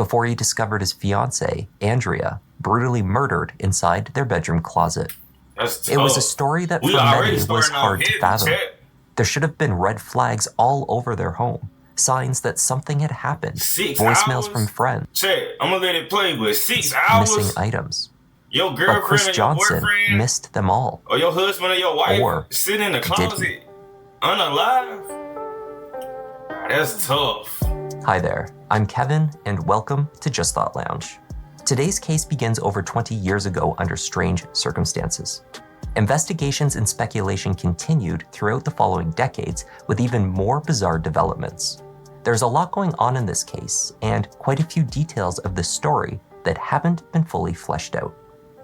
before he discovered his fiancée, Andrea, brutally murdered inside their bedroom closet. That's tough. It was a story that for many was hard to fathom. There should have been red flags all over their home, signs that something had happened, 6 voicemails hours? from friends, Check, I'm gonna let it play, but 6 hours? missing items. Your But girlfriend Chris or your Johnson boyfriend missed them all. or your husband or your wife Or sitting in the did closet unalive? That's tough. Hi there, I'm Kevin, and welcome to Just Thought Lounge. Today's case begins over 20 years ago under strange circumstances. Investigations and speculation continued throughout the following decades with even more bizarre developments. There's a lot going on in this case, and quite a few details of the story that haven't been fully fleshed out.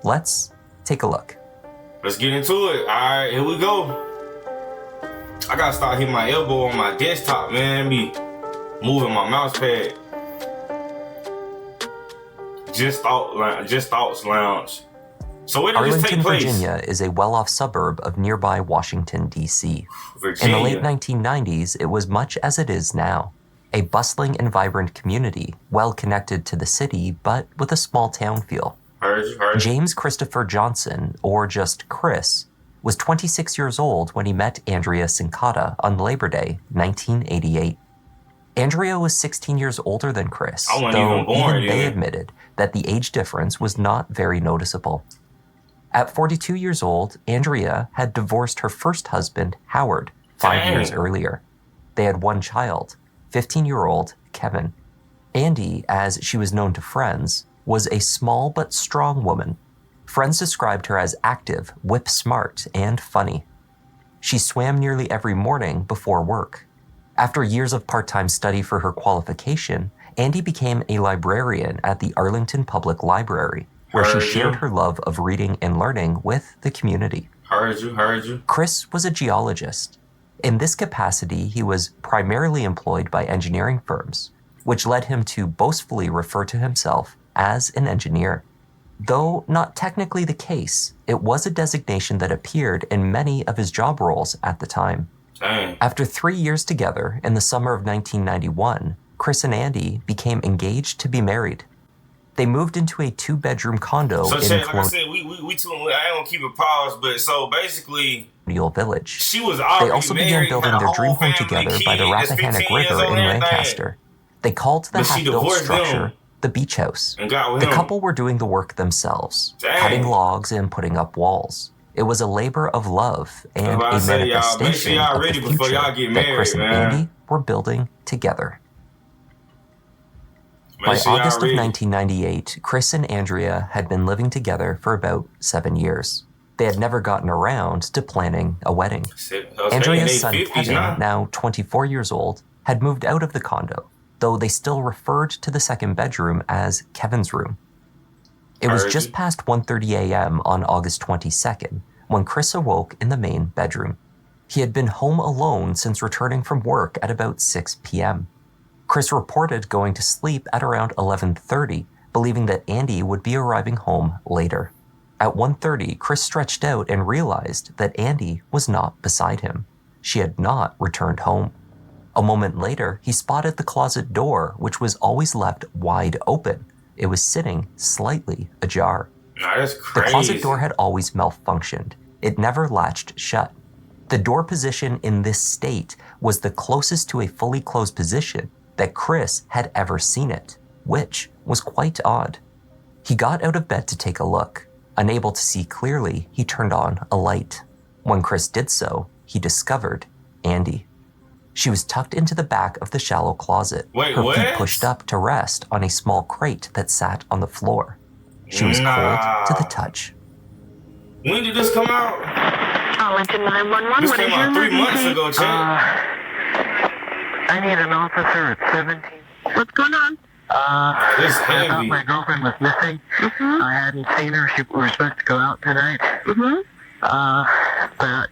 Let's take a look. Let's get into it. All right, here we go. I gotta start hitting my elbow on my desktop, man. Me moving my mouse pad. Just Thoughts Lounge. So where did this take Arlington, place? Virginia is a well-off suburb of nearby Washington, D.C. Virginia. In the late 1990s, it was much as it is now. A bustling and vibrant community, well connected to the city, but with a small town feel. Heard you. James Christopher Johnson, or just Chris, was 26 years old when he met Andrea Sincata on Labor Day, 1988. Andrea was 16 years older than Chris, I wasn't though even born even they yet. admitted that the age difference was not very noticeable. At 42 years old, Andrea had divorced her first husband, Howard, 5 years earlier. They had one child, 15-year-old Kevin. Andy, as she was known to friends, was a small but strong woman. Friends described her as active, whip-smart, and funny. She swam nearly every morning before work. After years of part-time study for her qualification, Andy became a librarian at the Arlington Public Library, where she shared her love of reading and learning with the community. Heard you. Chris was a geologist. In this capacity, he was primarily employed by engineering firms, which led him to boastfully refer to himself as an engineer. Though not technically the case, it was a designation that appeared in many of his job roles at the time. Dang. After 3 years together, in the summer of 1991, Chris and Andy became engaged to be married. They moved into a 2-bedroom condo So, in like I said, we I ain't gonna keep it paused, but so basically, Colonial Village. she was already They also began married, building had a their dream whole home family, together by the kid, that's Rappahannock 15 years River old in and everything. Lancaster. They called the But she half-built divorced structure them the beach house. and got with The him. couple were doing the work themselves, Dang. cutting logs and putting up walls. It was a labor of love and That's why I a say, y'all, make sure manifestation y'all of ready the before future y'all get that Chris married, and man. Andy were building together. Make By sure y'all August of ready. 1998, Chris and Andrea had been living together for about 7 years. They had never gotten around to planning a wedding. Andrea's son, Kevin, now 24 years old, had moved out of the condo, though they still referred to the second bedroom as Kevin's room. It was just past 1:30 a.m. on August 22nd when Chris awoke in the main bedroom. He had been home alone since returning from work at about 6 p.m. Chris reported going to sleep at around 11:30, believing that Andy would be arriving home later. At 1:30, Chris stretched out and realized that Andy was not beside him. She had not returned home. A moment later, he spotted the closet door, which was always left wide open. It was sitting slightly ajar. Nah, that's The crazy. closet door had always malfunctioned. It never latched shut. The door position in this state was the closest to a fully closed position that Chris had ever seen it, which was quite odd. He got out of bed to take a look. Unable to see clearly, he turned on a light. When Chris did so, he discovered Andy. She was tucked into the back of the shallow closet, her feet pushed up to rest on a small crate that sat on the floor. She was cold to the touch. When did this come out? Arlington 911. This What came is your out 3 months emergency? ago, Chad. I need an officer at 17. What's going on? It's I thought heavy. my girlfriend was missing. Mm-hmm. I hadn't seen her. We were supposed to go out tonight. But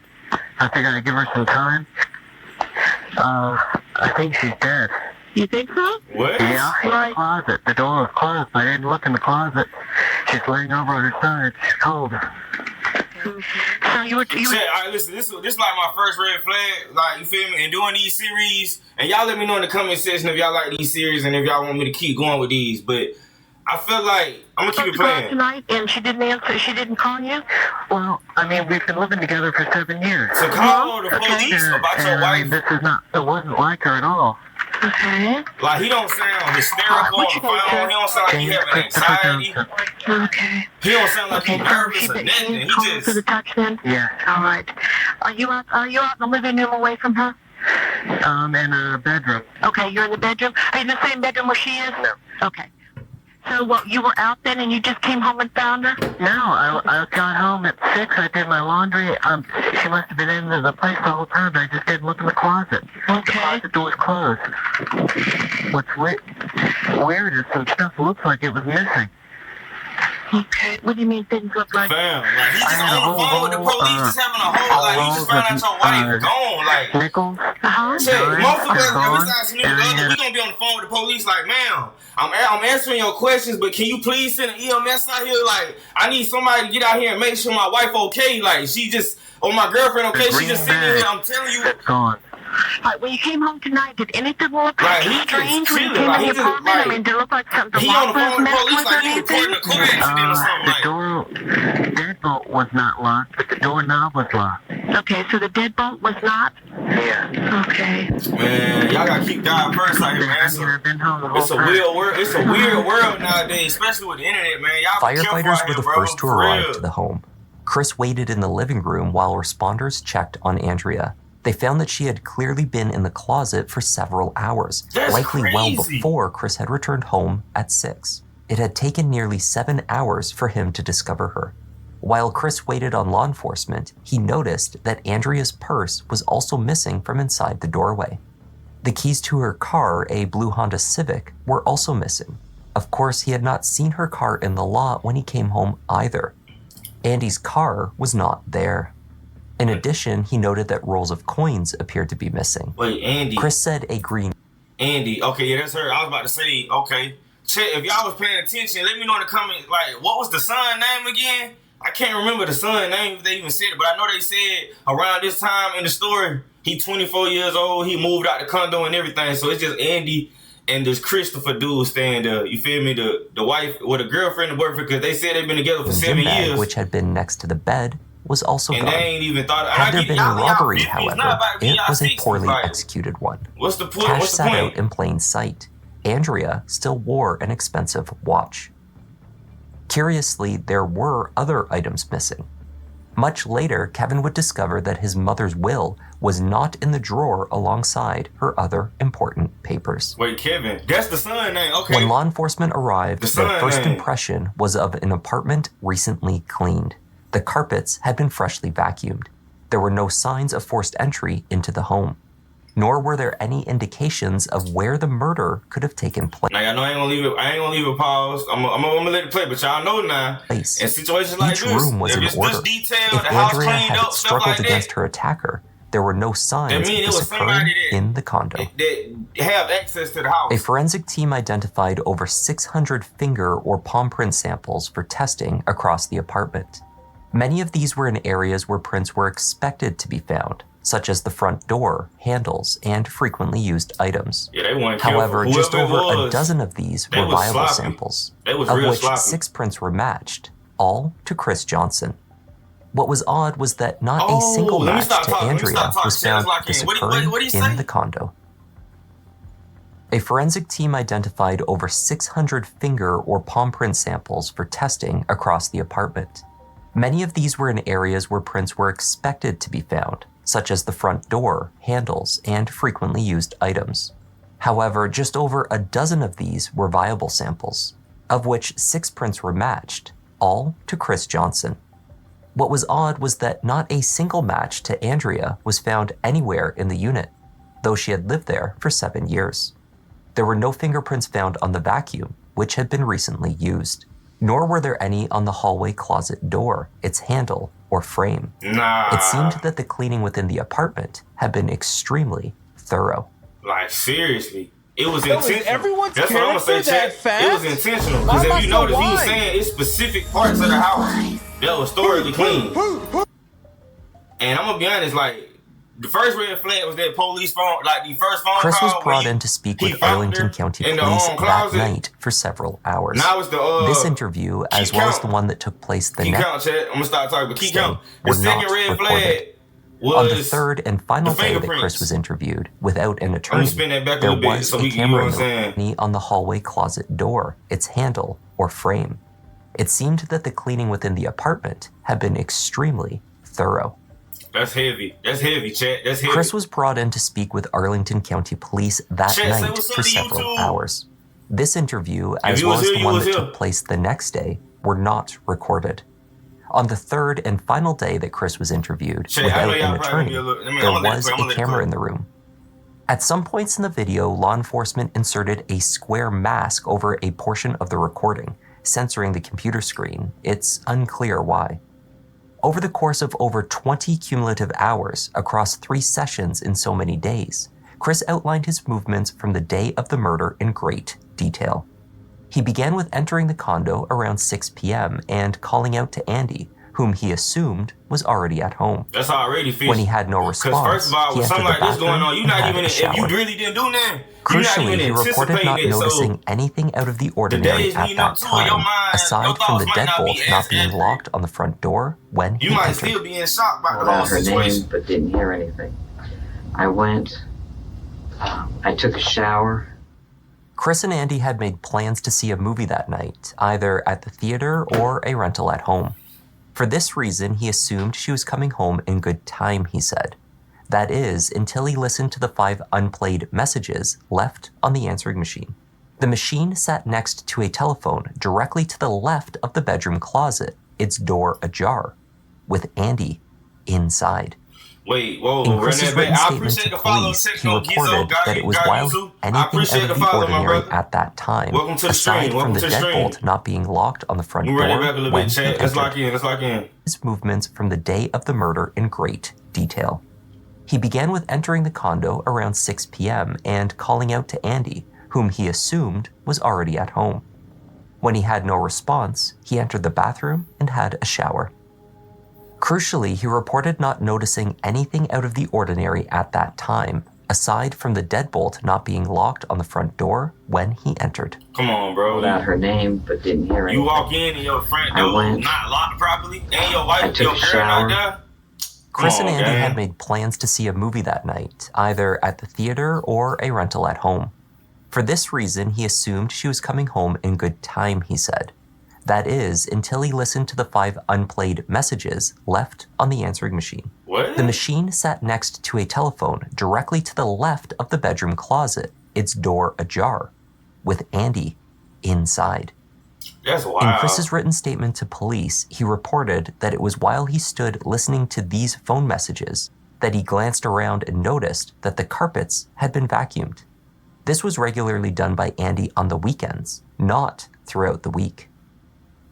I figured I'd give her some time. I think she's dead. You think so? What? Yeah, in Why? the closet. The door was closed. I didn't look in the closet. She's laying over on her side. She's cold. So you were. Listen, this is like my first red flag. Like, you feel me? And doing these series, and y'all let me know in the comment section if y'all like these series and if y'all want me to keep going with these. But I feel like I'm gonna keep it playing tonight, and she didn't answer. She didn't call you. Well, I mean, we've been living together for 7 years. So call the police about your wife. I mean, this is not. It wasn't like her at all. Okay. Like, he don't sound hysterical on the phone. He don't sound like he having anxiety. Okay. He don't sound like he's nervous or nothing. He just. To the touch then? Yeah. All right. Are you out in the living room away from her? In a bedroom. Okay, you're in the bedroom. Are you in the same bedroom where she is? No. Okay. So you were out then and you just came home and found her? No, I got home at 6. I did my laundry. She must have been in the place the whole time, but I just didn't look in the closet. Okay. The closet door was closed. What's weird is some stuff looks like it was missing. Okay. What do you mean things look like? Fam, like, he's just on the phone with the police, just having a whole, like, you just found out your wife gone, like. Nickels? Shit, most of us, every time we gonna be on the phone with the police, like, ma'am, I'm answering your questions, but can you please send an EMS out here? Like, I need somebody to get out here and make sure my wife okay. Like, she just, my girlfriend okay, she just sitting here, I'm telling you. Gone. Like, when you came home tonight, did anything look strange when you came in the apartment? I mean, did it look like something he on the phone with the police like he reporting a car accident or something. The deadbolt was not locked, but the doorknob was locked. Okay, so the deadbolt was not? Yeah. Okay. Man, y'all gotta keep God first out here, man. It's a weird world. It's a weird world nowadays, especially with the internet, man. Y'all Firefighters were the first to arrive to the home. Chris waited in the living room while responders checked on Andrea. They found that she had clearly been in the closet for several hours, likely well before Chris had returned home at 6. It had taken nearly 7 hours for him to discover her. While Chris waited on law enforcement, he noticed that Andrea's purse was also missing from inside the doorway. The keys to her car, a blue Honda Civic, were also missing. Of course, he had not seen her car in the lot when he came home either. Andy's car was not there. In addition, he noted that rolls of coins appeared to be missing. Wait, Andy. Chris said a green... Andy. Okay, yeah, that's her. I was about to say, okay. Check, if y'all was paying attention, let me know in the comments, like, what was the son name again? I can't remember the son name if they even said it, but I know they said around this time in the story, he 24 years old, he moved out the condo and everything, so it's just Andy and this Christopher dude staying there. You feel me? The wife, or the girlfriend and boyfriend, because they said they've been together for 7 years. Which had been next to the bed, was also and gone. They ain't even thought. Had there been a robbery, however, it was a poorly executed one. What's the point? Cash sat out in plain sight. Andrea still wore an expensive watch. Curiously, there were other items missing. Much later, Kevin would discover that his mother's will was not in the drawer alongside her other important papers. Wait, Kevin, that's the son name, okay. When law enforcement arrived, their first impression was of an apartment recently cleaned. The carpets had been freshly vacuumed. There were no signs of forced entry into the home, nor were there any indications of where the murder could have taken place. Now, y'all know I ain't gonna leave it paused. I'm gonna let it play, but y'all know now, in situations like this, each room was in order. If Andrea had struggled against her attacker, there were no signs of this occurring in the condo. That have access to the house. A forensic team identified over 600 finger or palm print samples for testing across the apartment. Many of these were in areas where prints were expected to be found, such as the front door, handles, and frequently used items. However, just over a dozen of these were viable samples, of which 6 prints were matched, all to Chris Johnson. What was odd was that not a single match to Andrea was found this occurring in the condo. A forensic team identified over 600 finger or palm print samples for testing across the apartment. Many of these were in areas where prints were expected to be found, such as the front door, handles, and frequently used items. However, just over a dozen of these were viable samples, of which 6 prints were matched, all to Chris Johnson. What was odd was that not a single match to Andrea was found anywhere in the unit, though she had lived there for 7 years. There were no fingerprints found on the vacuum, which had been recently used, nor were there any on the hallway closet door, its handle, or frame. It seemed that the cleaning within the apartment had been extremely thorough. Like, seriously. it was intentional. Everyone's That's what I'm gonna say, Chet. It was intentional. Because if you notice, he was saying it's specific parts of the house that was thoroughly clean. And I'm gonna be honest, like, the first red flag was that police phone, like the first phone Chris call. was brought in to speak with Arlington County Police that night for several hours. Now it's the this interview, as well as the one that took place the next count, Chet. I'm gonna start talking, but keep count. The were second not red recorded. flag was on the third and final day that Chris was interviewed, without an attorney, there was a camera on the hallway closet door, its handle or frame. It seemed that the cleaning within the apartment had been extremely thorough. That's heavy. That's heavy, Chet. That's heavy. Chris was brought in to speak with Arlington County Police that night for several hours. This interview, as well as the one that took place the next day, were not recorded. On the third and final day that Chris was interviewed, without an attorney, there was a camera in the room. At some points in the video, law enforcement inserted a square mask over a portion of the recording, censoring the computer screen. It's unclear why. Over the course of over 20 cumulative hours across 3 sessions in so many days, Chris outlined his movements from the day of the murder in great detail. He began with entering the condo around 6 p.m. and calling out to Andy, whom he assumed was already at home. That's already fishy. When he had no response, first of all, with something like this going on, you're not even, if you really didn't do nothing, crucially, he reported not noticing anything out of the ordinary at that time, aside from the deadbolt not being locked on the front door when he entered. You might still be in shock by the whole situation. Her name, but didn't hear anything. I went, I took a shower. Chris and Andy had made plans to see a movie that night, either at the theater or a rental at home. For this reason, he assumed she was coming home in good time, he said. That is, until he listened to the 5 unplayed messages left on the answering machine. The machine sat next to a telephone directly to the left of the bedroom closet, its door ajar, with Andy inside. Wait, whoa, in Chris's written statement to police, he reported that it was while anything out of the ordinary at that time, aside from the deadbolt not being locked on the front door when he entered, his movements from the day of the murder in great detail. He began with entering the condo around 6 p.m. and calling out to Andy, whom he assumed was already at home. When he had no response, he entered the bathroom and had a shower. Crucially, he reported not noticing anything out of the ordinary at that time, aside from the deadbolt not being locked on the front door when he entered. Come on, bro. Without her name, but didn't hear anything. You walk in and your front door not locked properly, and your wife, your parent not there. Chris and Andy had made plans to see a movie that night, either at the theater or a rental at home. For this reason, he assumed she was coming home in good time, he said. That is, until he listened to the 5 unplayed messages left on the answering machine. What? The machine sat next to a telephone directly to the left of the bedroom closet, its door ajar, with Andy inside. That's wild. In Chris's written statement to police, he reported that it was while he stood listening to these phone messages that he glanced around and noticed that the carpets had been vacuumed. This was regularly done by Andy on the weekends, not throughout the week.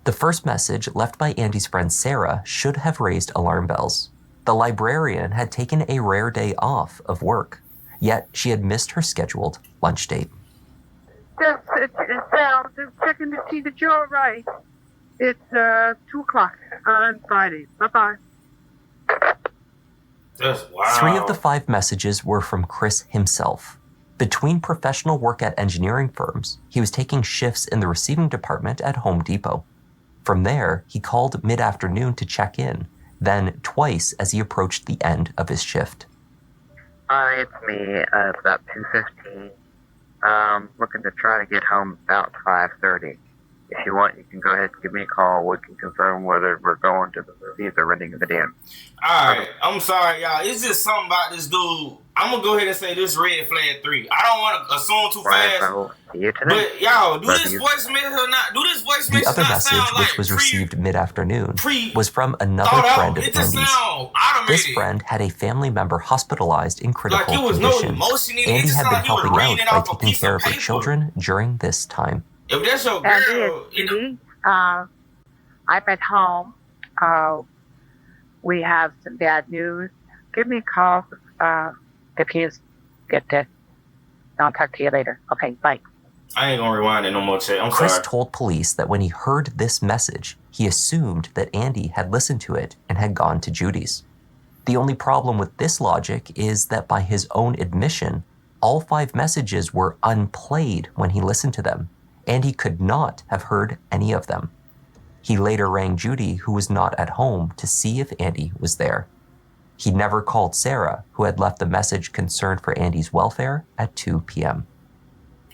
The first message left by Andy's friend Sarah should have raised alarm bells. The librarian had taken a rare day off of work, yet she had missed her scheduled lunch date. Just checking to see that you're right. It's 2 o'clock on Friday. Bye-bye. That's wild. 3 of the 5 messages were from Chris himself. Between professional work at engineering firms, he was taking shifts in the receiving department at Home Depot. From there, he called mid-afternoon to check in, then twice as he approached the end of his shift. It's me. It's about 2:15. Looking to try to get home about 5:30. If you want, you can go ahead and give me a call. We can confirm whether we're going to the movies or renting the den. Alright, I'm sorry, y'all. It's just something about this dude. I'm going to go ahead and say this red flag 3. I don't want to assume too fast. But y'all, do this voicemail or not? Do this voicemail The other message, which was received mid-afternoon, was from another friend of Andy's. This friend had a family member hospitalized in critical condition. Andy had been helping out by taking care of her children during this time. If that's your girl, Andy, I'm at home. We have some bad news. Give me a call if you get this. I'll talk to you later. Okay, bye. I ain't gonna rewind it no more, Chet. I'm Chris sorry. told police that when he heard this message, he assumed that Andy had listened to it and had gone to Judy's. The only problem with this logic is that by his own admission, all 5 messages were unplayed when he listened to them, and he could not have heard any of them. He later rang Judy, who was not at home, to see if Andy was there. He never called Sarah, who had left the message concerned for Andy's welfare at 2 p.m.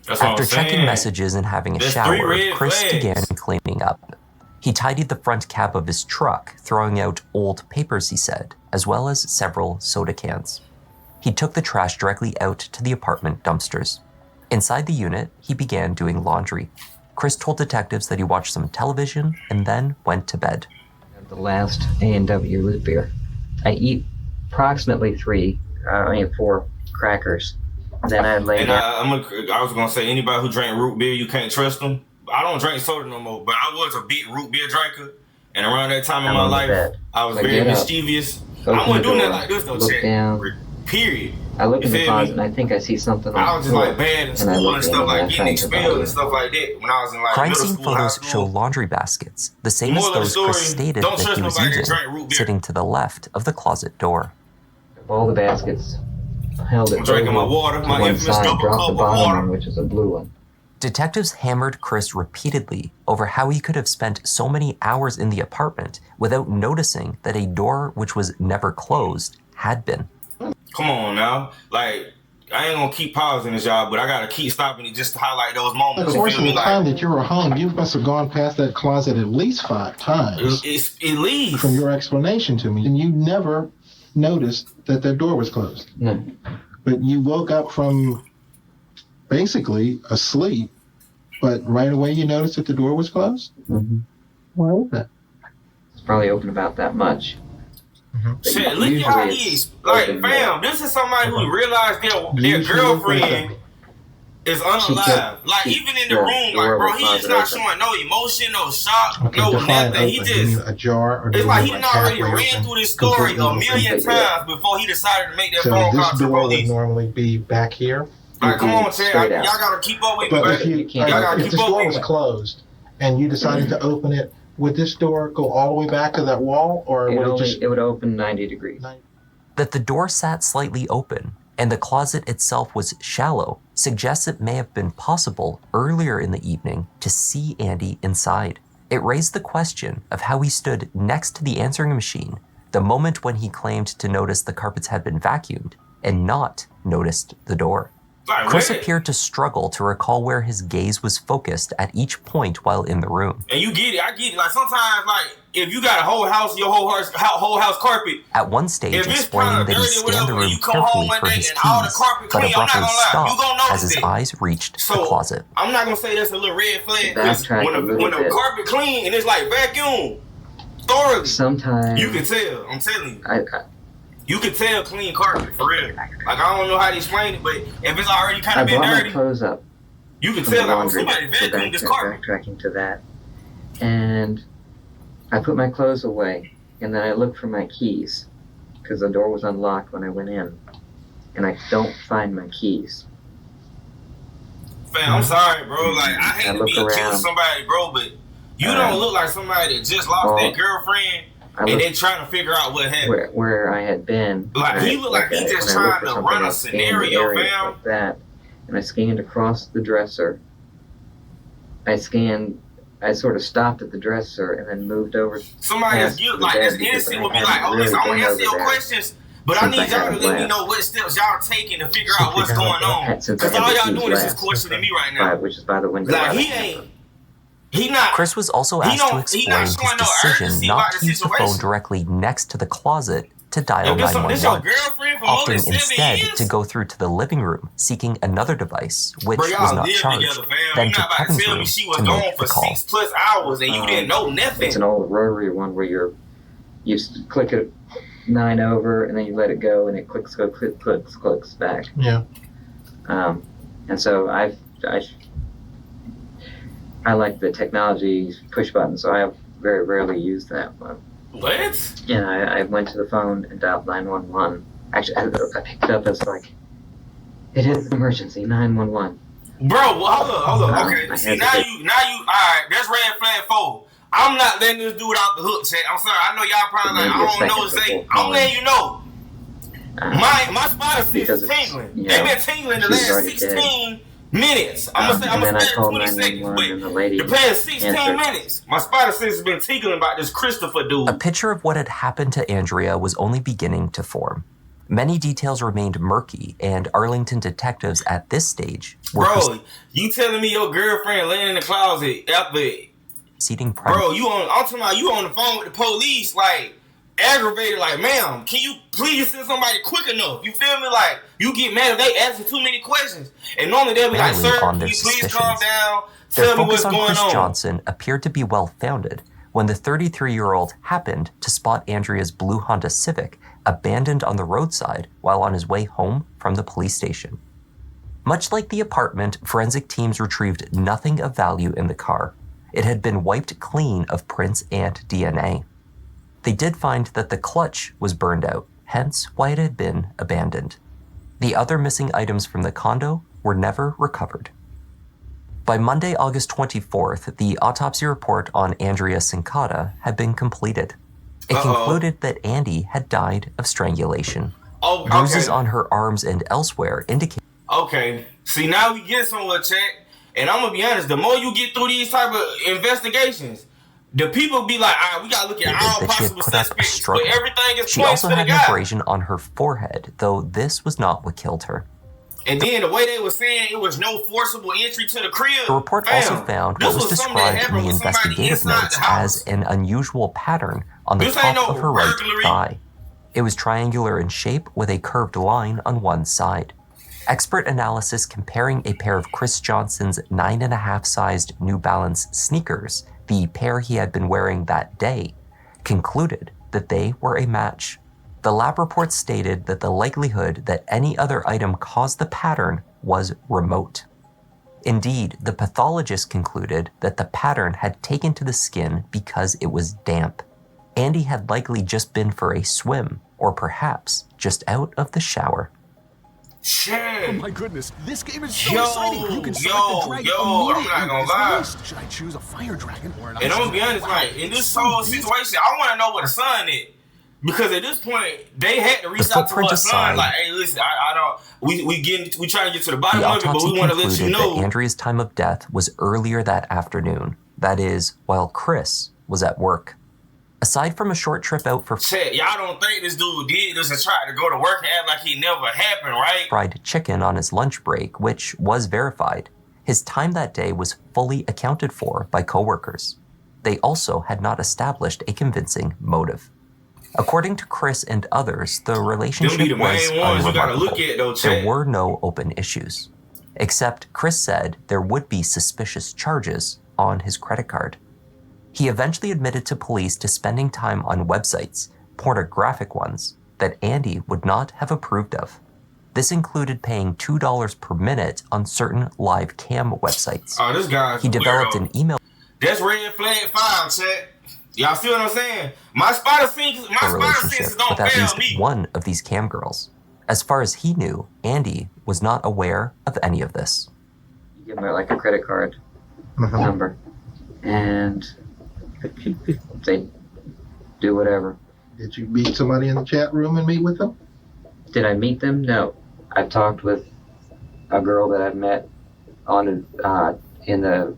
After checking messages and having a shower, Chris began cleaning up. He tidied the front cab of his truck, throwing out old papers, he said, as well as several soda cans. He took the trash directly out to the apartment dumpsters. Inside the unit, he began doing laundry. Chris told detectives that he watched some television and then went to bed. The last A&W root beer. I eat approximately 4 crackers. Then I lay down. I was gonna say, anybody who drank root beer, you can't trust them. I don't drink soda no more, but I was a big root beer drinker. And around that time in my life, I was very mischievous. I wasn't doing that like this though, Chet. Period. I look in the closet and I think I see something. I was just like bad in school and stuff, like getting expelled and stuff like that when I was in like crime middle scene school, photos show laundry baskets, the same as those Chris stated that he was using, sitting to the left of the closet door. All the baskets held it. I'm drinking my water, my infamous double cup of water, which is a blue one. Detectives hammered Chris repeatedly over how he could have spent so many hours in the apartment without noticing that a door which was never closed had been. Come on now. Like, I ain't gonna keep pausing this, y'all, but I gotta keep stopping it just to highlight those moments. The course of the time that you were home, you must have gone past that closet at least 5 times. It's at least. From your explanation to me. And you never noticed that the door was closed. No. But you woke up from basically asleep, but right away you noticed that the door was closed? Mm-hmm. Why was that? It's probably open about that much. Shit, look at how he is. Like, fam, this is somebody who realized their girlfriend is unalive. Like, even in the room, like, bro, he's not showing no emotion, no shock, no nothing. He just, a jar, or it's like he done already ran through this story a million times before he decided to make that phone call to this door police. would normally be back here. Like, come on, Chad, y'all gotta keep up with me, But baby. if this door was closed and you decided to open it, would this door go all the way back to that wall, or it would open 90 degrees? That the door sat slightly open and the closet itself was shallow suggests it may have been possible earlier in the evening to see Andy inside. It raised the question of how he stood next to the answering machine the moment when he claimed to notice the carpets had been vacuumed and not noticed the door. Chris appeared to struggle to recall where his gaze was focused at each point while in the room. And you get it, I get it. Like, sometimes, like, if you got a whole house, your whole house carpet. At one stage, explaining that he scanned the room carefully for his keys, but abruptly stopped as his eyes reached the closet. I'm not gonna say that's a little red flag, because when the carpet clean and it's like vacuum thoroughly, sometimes you can tell. I'm telling you. You can tell clean carpet, for real. Like, I don't know how to explain it, but if it's already kind of been dirty, my clothes up. You can tell like somebody vacuumed this carpet. Backtracking to that, and I put my clothes away, and then I looked for my keys because the door was unlocked when I went in, and I don't find my keys. Fam, I'm sorry, bro. Like, I hate to be accused of somebody, bro, but you don't look like somebody that just lost their girlfriend. And they trying to figure out what happened. Where I had been. Like, he looked like he just trying to run a scenario, fam. Like that, and I scanned across the dresser. I sort of stopped at the dresser and then moved over. Somebody that's innocent would be like, oh, listen, I want to answer your questions, but I need y'all to let me know what steps y'all taking to figure out what's going on. Because all y'all doing is just questioning me right now. Which is by the window. Like, he not. Chris was also asked to explain his decision not to use the phone directly next to the closet to dial 911, opting instead to go through to the living room, seeking another device, which was not charged, then to Kevin's room to make the call. 6+ hours and you didn't know nothing. It's an old rotary one where you click it 9 over and then you let it go and it clicks back. Yeah. And so I like the technology push button, so I very rarely use that one. What? Yeah, I went to the phone and dialed 911. Actually, I picked it up as like, It is an emergency, 911. Bro, hold up. Okay, see, now you, all right, that's red flag 4. I'm not letting this dude out the hook, chat. I'm sorry. I know y'all probably like, I don't know Zay. I'm letting you know. My spider sense is tingling. They've been tingling the last 16 minutes. I'm gonna say 20 seconds, but the past 16 minutes, my spider sense has been tingling about this Christopher dude. A picture of what had happened to Andrea was only beginning to form. Many details remained murky, and Arlington detectives at this stage were... Bro, you telling me your girlfriend laying in the closet after... Proceeding Bro, I'm talking about you on the phone with the police, like, aggravated, like, ma'am, can you please send somebody quick enough? You feel me? Like, you get mad if they ask you too many questions. And normally they'll be like, sir, can you please calm down? Tell me what's going on. Their focus on Chris Johnson appeared to be well-founded when the 33-year-old happened to spot Andrea's blue Honda Civic abandoned on the roadside while on his way home from the police station. Much like the apartment, forensic teams retrieved nothing of value in the car. It had been wiped clean of prints and DNA. They did find that the clutch was burned out, hence why it had been abandoned. The other missing items from the condo were never recovered. By Monday, August 24th, the autopsy report on Andrea Sincata had been completed. It concluded that Andy had died of strangulation. Bruises on her arms and elsewhere indicate... Okay, see, now we get somewhere, check. And I'm gonna be honest, the more you get through these type of investigations, the people be like, all right, we gotta look at all possible suspects, but everything is She also had an abrasion on her forehead, though this was not what killed her. And then the way they were saying it was no forcible entry to the crib. The report also found what was described in the investigative notes as an unusual pattern on the top of her right thigh. It was triangular in shape with a curved line on one side. Expert analysis comparing a pair of Chris Johnson's 9.5 sized New Balance sneakers, the pair he had been wearing that day, concluded that they were a match. The lab report stated that the likelihood that any other item caused the pattern was remote. Indeed, the pathologist concluded that the pattern had taken to the skin because it was damp. Andy had likely just been for a swim, or perhaps just out of the shower. Shit. Oh my goodness, this game is so exciting. You can select the dragon I'm not gonna lie. Should I choose a fire dragon or an And I'm gonna be honest, like, in this whole situation, I wanna know where the son is. Because at this point, they had to reach out to her son, like, hey, listen, I don't, we trying to get to the bottom of it, but we want to let you know. That Andrea's time of death was earlier that afternoon. That is, while Chris was at work. Aside from a short trip out for y'all don't think this dude did this and tried to go to work and act like he never happened, right? Fried chicken on his lunch break, which was verified. His time that day was fully accounted for by coworkers. They also had not established a convincing motive. According to Chris and others, the relationship was unremarkable. There were no open issues. Except Chris said there would be suspicious charges on his credit card. He eventually admitted to police to spending time on websites, pornographic ones, that Andy would not have approved of. This included paying $2 per minute on certain live cam websites. Oh, this guy's He developed an email. That's red flag 5, chat. Y'all see what I'm saying? My spider senses don't with fail at least me. One of these cam girls. As far as he knew, Andy was not aware of any of this. You give them like a credit card number, and they do whatever. Did you meet somebody in the chat room and meet with them? Did I meet them? No. I talked with a girl that I met on in the,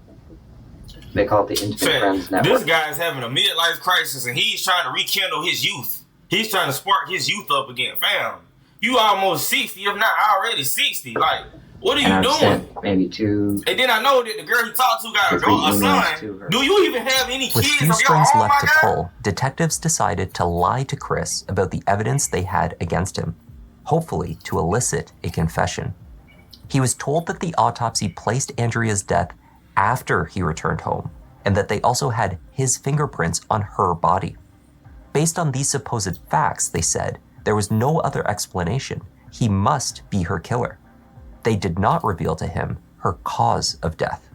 they call it the Intimate Friends Network. This guy's having a midlife crisis and he's trying to rekindle his youth. He's trying to spark his youth up again. Fam, you almost 60, if not already 60. Like, what are you doing? Maybe 2. And then I know that the girl he talked to got a son. Do you even have any kids? With few strings left to pull, detectives decided to lie to Chris about the evidence they had against him, hopefully to elicit a confession. He was told that the autopsy placed Andrea's death after he returned home, and that they also had his fingerprints on her body. Based on these supposed facts, they said, there was no other explanation. He must be her killer. They did not reveal to him her cause of death.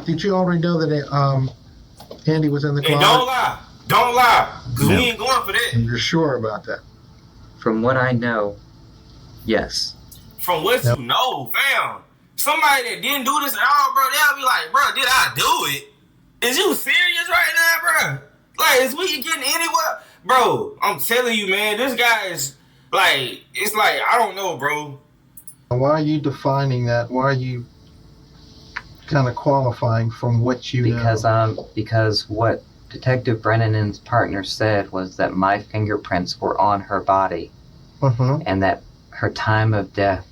Did you already know that Andy was in the closet? Hey, don't lie, because we ain't going for that. You're sure about that? From what I know, yes. from what you know, fam. Somebody that didn't do this at all, bro, they'll be like, bro, did I do it? Is you serious right now, bro? Like, is we getting anywhere? Bro, I'm telling you, man, this guy is, like, it's like, I don't know, bro. Why are you defining that? Why are you kind of qualifying from what you know? Because what Detective Brennan and his partner said was that my fingerprints were on her body, and that her time of death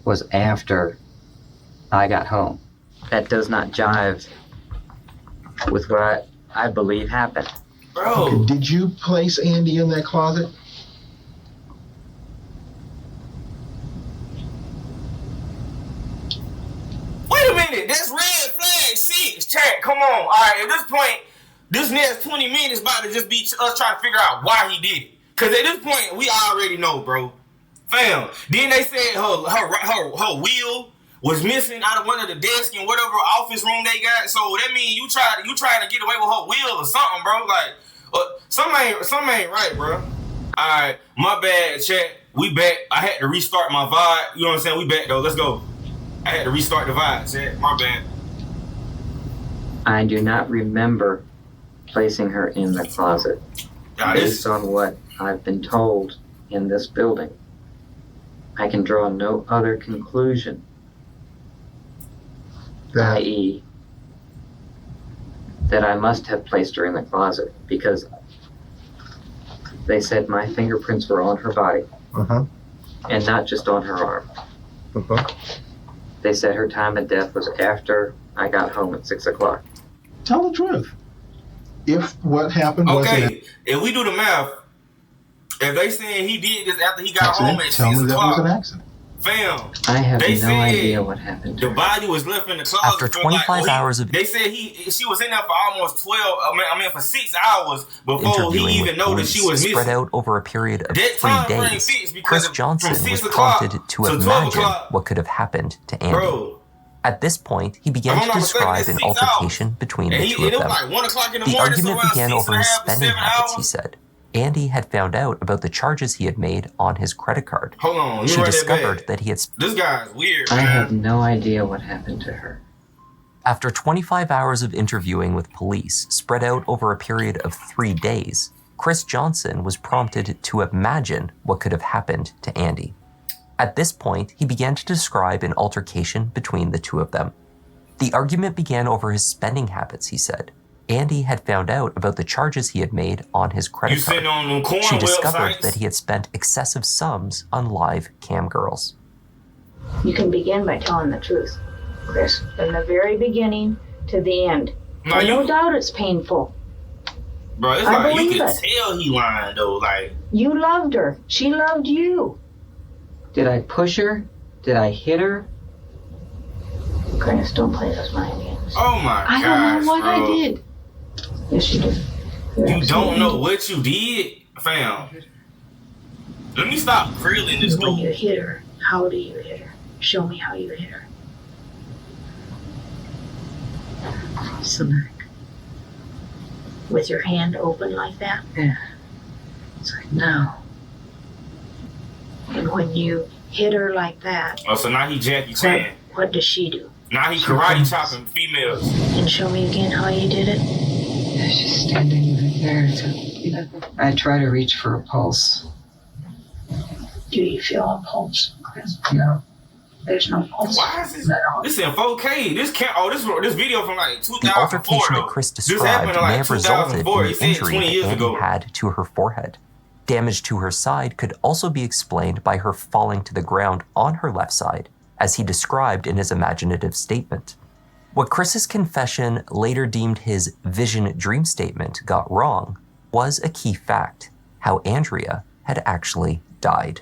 was after I got home. That does not jive with what I believe happened. Bro. Okay, did you place Andy in that closet? Wait a minute, that's red flag 6. Chat, come on. All right, at this point, this next 20 minutes about to just be us trying to figure out why he did it. Because at this point, we already know, bro. Fam, then they said her wheel was missing out of one of the desks in whatever office room they got. So that means you trying to get away with her wheel or something, bro. Like, something ain't right, bro. All right, my bad, chat. We back. I had to restart my VOD. You know what I'm saying? We back, though. Let's go. I had to restart the VOD, chat. My bad. I do not remember placing her in the closet. Based on what I've been told in this building, I can draw no other conclusion, i.e., that I must have placed her in the closet, because they said my fingerprints were on her body, and not just on her arm. They said her time of death was after I got home at 6 o'clock. Tell the truth. If what happened was if we do the math, if they saying he did this after he got home at 6 tell me that was an o'clock, accident. fam, I have no idea what happened to the her. body was left in the closet. After 25 hours of... They said she was in there for almost 6 hours before he even noticed she was missing. Spread out over a period of That 3 time frame days, fits because Chris from Johnson 6 was o'clock prompted to to 12 imagine o'clock. what could have happened to Andy. Bro. At this point, he began to describe an altercation between the two of them. Like 1 o'clock in the The morning, argument so began over his 6.5 to spending 7 habits, hours. he said. Andy had found out about the charges he had made on his credit card. Hold on, she discovered that he had... This guy's weird, I man. have no idea what happened to her. After 25 hours of interviewing with police, spread out over a period of 3 days, Chris Johnson was prompted to imagine what could have happened to Andy. At this point, he began to describe an altercation between the two of them. The argument began over his spending habits, he said. Andy had found out about the charges he had made on his credit card. On them corn she discovered websites. that he had spent excessive sums on live cam girls. You can begin by telling the truth, Chris, from the very beginning to the end. No doubt it's painful. Bro, it's I like you believe can it. tell he lying though. Like, You loved her. She loved you. Did I push her? Did I hit her? Chris, don't play those mind games. oh my I gosh, don't know what bro. I did. Yes, you did. You don't know what you did, fam. Let me stop grilling this When you dude. hit her, how do you hit her? Show me how you hit her. So back. With your hand open like that? Yeah. It's like, no. And when you hit her like that, Oh, so now he Jackie Chan. what does she do? Now he karate chopping females. And show me again how you did it. She's standing right there. I try to reach for a pulse. Do you feel a pulse, Chris? No. There's no pulse. Why is this? This in 4K. This video from like 2004 The altercation though. that Chris This described happened in may like have resulted in 2004. He the said injury 20 that years Andy ago. had to her forehead. Damage to her side could also be explained by her falling to the ground on her left side, as he described in his imaginative statement. What Chris's confession, later deemed his vision dream statement, got wrong was a key fact: how Andrea had actually died.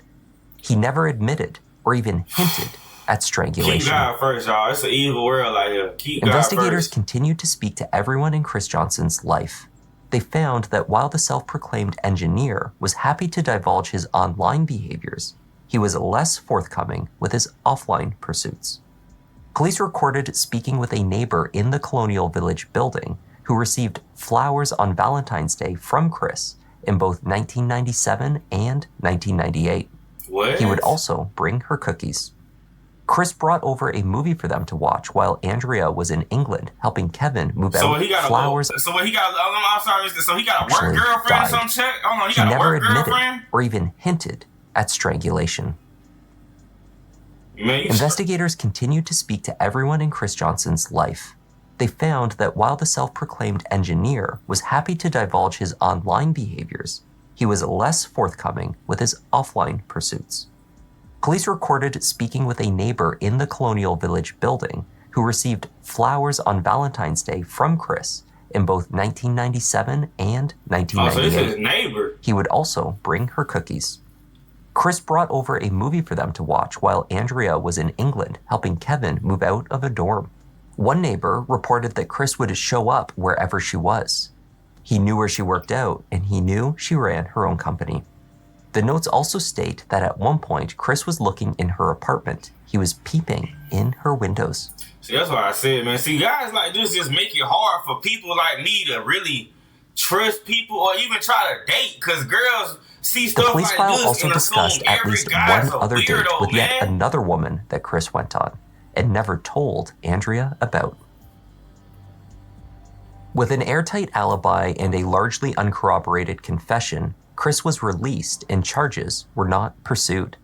He never admitted or even hinted at strangulation. Keep God first, y'all. It's an evil world out here. Keep Investigators God first. continued to speak to everyone in Chris Johnson's life. They found that while the self-proclaimed engineer was happy to divulge his online behaviors, he was less forthcoming with his offline pursuits. Police recorded speaking with a neighbor in the Colonial Village building who received flowers on Valentine's Day from Chris in both 1997 and 1998. What? He would also bring her cookies. Chris brought over a movie for them to watch while Andrea was in England helping Kevin move out flowers. I'm sorry, so he got a work girlfriend or some chick? Hold on, he got a work girlfriend? Or even hinted at strangulation. Investigators continued to speak to everyone in Chris Johnson's life. They found that while the self-proclaimed engineer was happy to divulge his online behaviors, he was less forthcoming with his offline pursuits. Police recorded speaking with a neighbor in the Colonial Village building who received flowers on Valentine's Day from Chris in both 1997 and 1998. Oh, so this is his neighbor. He would also bring her cookies. Chris brought over a movie for them to watch while Andrea was in England helping Kevin move out of a dorm. One neighbor reported that Chris would show up wherever she was. He knew where she worked out, and he knew she ran her own company. The notes also state that at one point, Chris was looking in her apartment. He was peeping in her windows. See, that's why I said, man. See, guys like this just make it hard for people like me to really trust people or even try to date, because girls see stuff like this. The police file also discussed at least one other date with yet another woman that Chris went on and never told Andrea about. With an airtight alibi and a largely uncorroborated confession, Chris was released and charges were not pursued.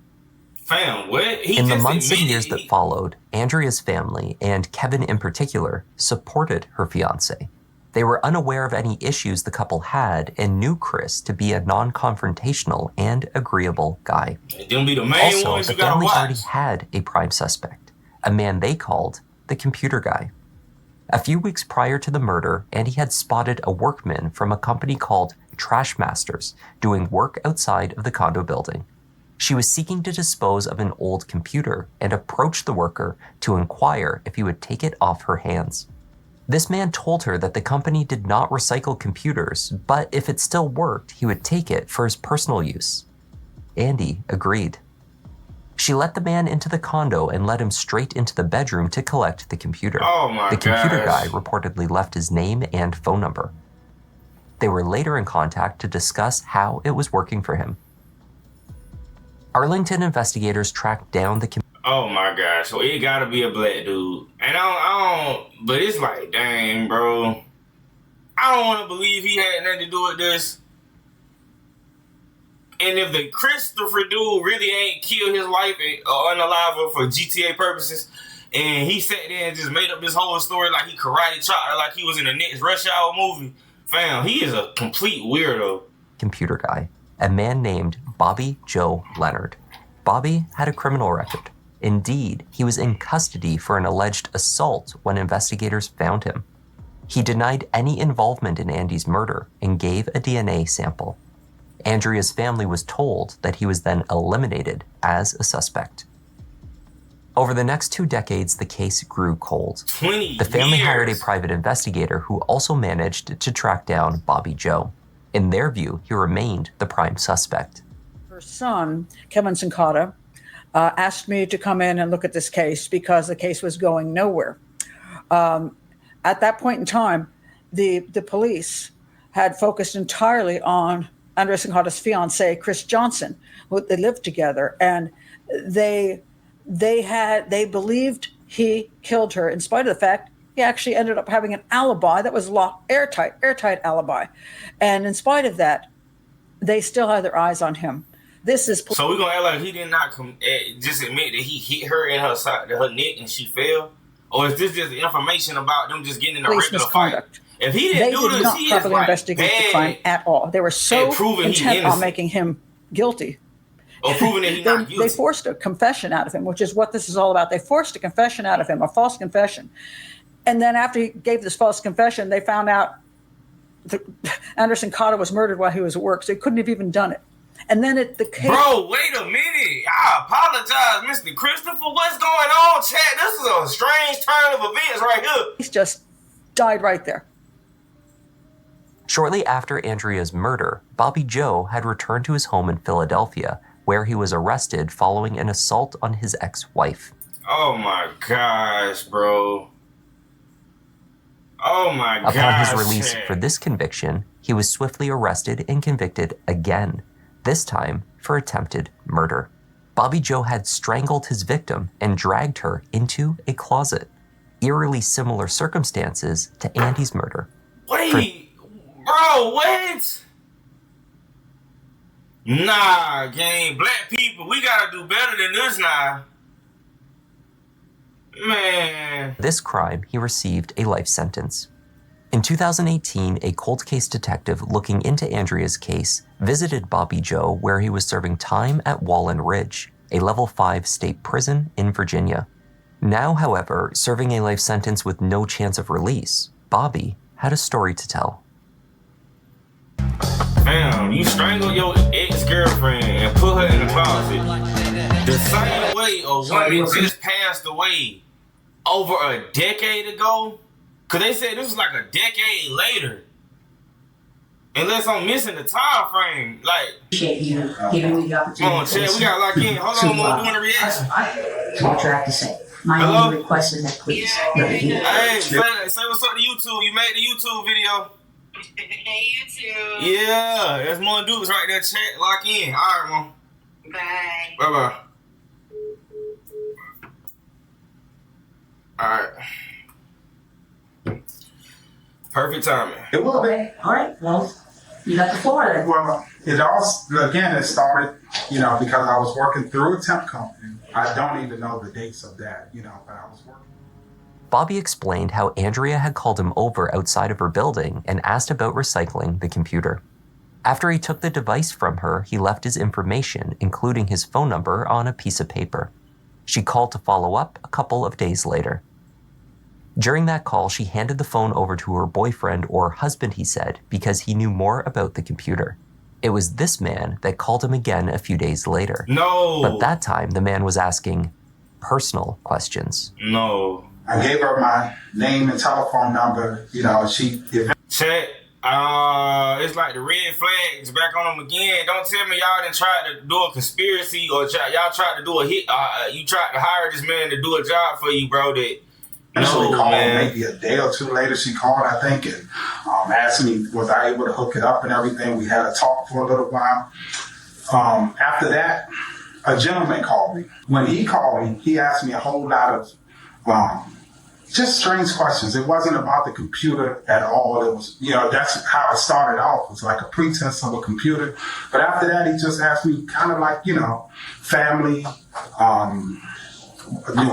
Fam, what? In the months and years that followed, Andrea's family, and Kevin in particular, supported her fiancé. They were unaware of any issues the couple had and knew Chris to be a non-confrontational and agreeable guy. Them be the main also, ones the you gotta family watch. already had a prime suspect, a man they called the computer guy. A few weeks prior to the murder, Andy had spotted a workman from a company called Trash Masters doing work outside of the condo building. She was seeking to dispose of an old computer and approached the worker to inquire if he would take it off her hands. This man told her that the company did not recycle computers, but if it still worked, he would take it for his personal use. Andy agreed. She let the man into the condo and led him straight into the bedroom to collect the computer. Oh my The computer gosh. guy reportedly left his name and phone number. They were later in contact to discuss how it was working for him. Arlington investigators tracked down the computer. Oh my gosh, so it gotta be a black dude. And I don't, but it's like, dang, bro. I don't want to believe he had nothing to do with this. And if the Christopher dude really ain't killed his wife or unalive her for GTA purposes, and he sat there and just made up this whole story like he karate chopped her like he was in the next Rush Hour movie, fam, he is a complete weirdo. Computer guy, a man named Bobby Joe Leonard. Bobby had a criminal record. Indeed, he was in custody for an alleged assault when investigators found him. He denied any involvement in Andy's murder and gave a DNA sample. Andrea's family was told that he was then eliminated as a suspect. Over the next 2 decades, the case grew cold. 20 The family years. hired a private investigator who also managed to track down Bobby Joe. In their view, he remained the prime suspect. Her son, Kevin Sincata, asked me to come in and look at this case because the case was going nowhere. At that point in time, the police had focused entirely on Andrea Sincata's fiance, Chris Johnson, who they lived together, and they believed he killed her, in spite of the fact he actually ended up having an alibi that was locked, airtight alibi, and in spite of that, they still had their eyes on him. This is so we're gonna act like he did not just admit that he hit her in her side, her neck, and she fell, or is this just information about them just getting in a police regular fight? misconduct. If he didn't do this, he did not properly is investigate the crime at all. They were so intent on making him guilty. Or proving that he's not guilty. They forced a confession out of him, which is what this is all about. They forced a confession out of him, a false confession. And then after he gave this false confession, they found out that Anderson Cotta was murdered while he was at work, so he couldn't have even done it. And then the case... Bro, wait a minute. I apologize, Mr. Christopher. What's going on, chat? This is a strange turn of events right here. He's just died right there. Shortly after Andrea's murder, Bobby Joe had returned to his home in Philadelphia, where he was arrested following an assault on his ex-wife. Oh my gosh, bro. Oh my gosh. Upon his release for this conviction, he was swiftly arrested and convicted again, this time for attempted murder. Bobby Joe had strangled his victim and dragged her into a closet. Eerily similar circumstances to Andy's murder. Wait, bro, what? Nah, gang, black people, we gotta do better than this now. Man. This crime, he received a life sentence. In 2018, a cold case detective looking into Andrea's case visited Bobby Joe where he was serving time at Wallen Ridge, a level 5 state prison in Virginia. Now, however, serving a life sentence with no chance of release, Bobby had a story to tell. Damn, you strangled your ex-girlfriend and put her in the closet. The same way a woman just passed away over a decade ago? Cause they said this was like a decade later. Unless I'm missing the time frame. Like, appreciate you giving me the opportunity. Come on, Chad, we gotta lock in. Hold on, I'm doing a reaction. To what you have to say. My only request is that please let me do it. Hey, say what's up to YouTube. You made the YouTube video. Hey, YouTube. Yeah, there's more dudes right there. Chat, lock in. All right, Mom. Bye. Bye-bye. All right. Perfect timing. It will be. All right. Well, you got the floor then. Well, it started, because I was working through a temp company. I don't even know the dates of that, but I was working. Bobby explained how Andrea had called him over outside of her building and asked about recycling the computer. After he took the device from her, he left his information, including his phone number, on a piece of paper. She called to follow up a couple of days later. During that call, she handed the phone over to her boyfriend, or husband, he said, because he knew more about the computer. It was this man that called him again a few days later. No. But that time, the man was asking personal questions. No. I gave her my name and telephone number. She... Check. It's like the red flags back on them again. Don't tell me y'all didn't try to do a conspiracy or y'all tried to do a hit. You tried to hire this man to do a job for you, bro. That Initially called maybe a day or two later. She called, I think, and asked me was I able to hook it up and everything. We had a talk for a little while. After that, a gentleman called me. When he called me, he asked me a whole lot of just strange questions. It wasn't about the computer at all. It was, that's how it started off. It was like a pretense of a computer. But after that, he just asked me kind of like, family,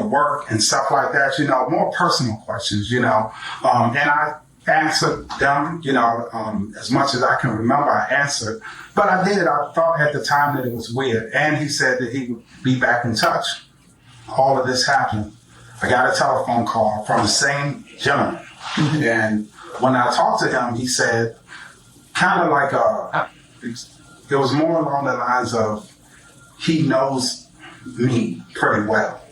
work and stuff like that, more personal questions, and I answered them, as much as I can remember, I answered. But I thought at the time that it was weird. And he said that he would be back in touch. All of this happened. I got a telephone call from the same gentleman. And when I talked to him, he said, kind of like it was more along the lines of, he knows me pretty well.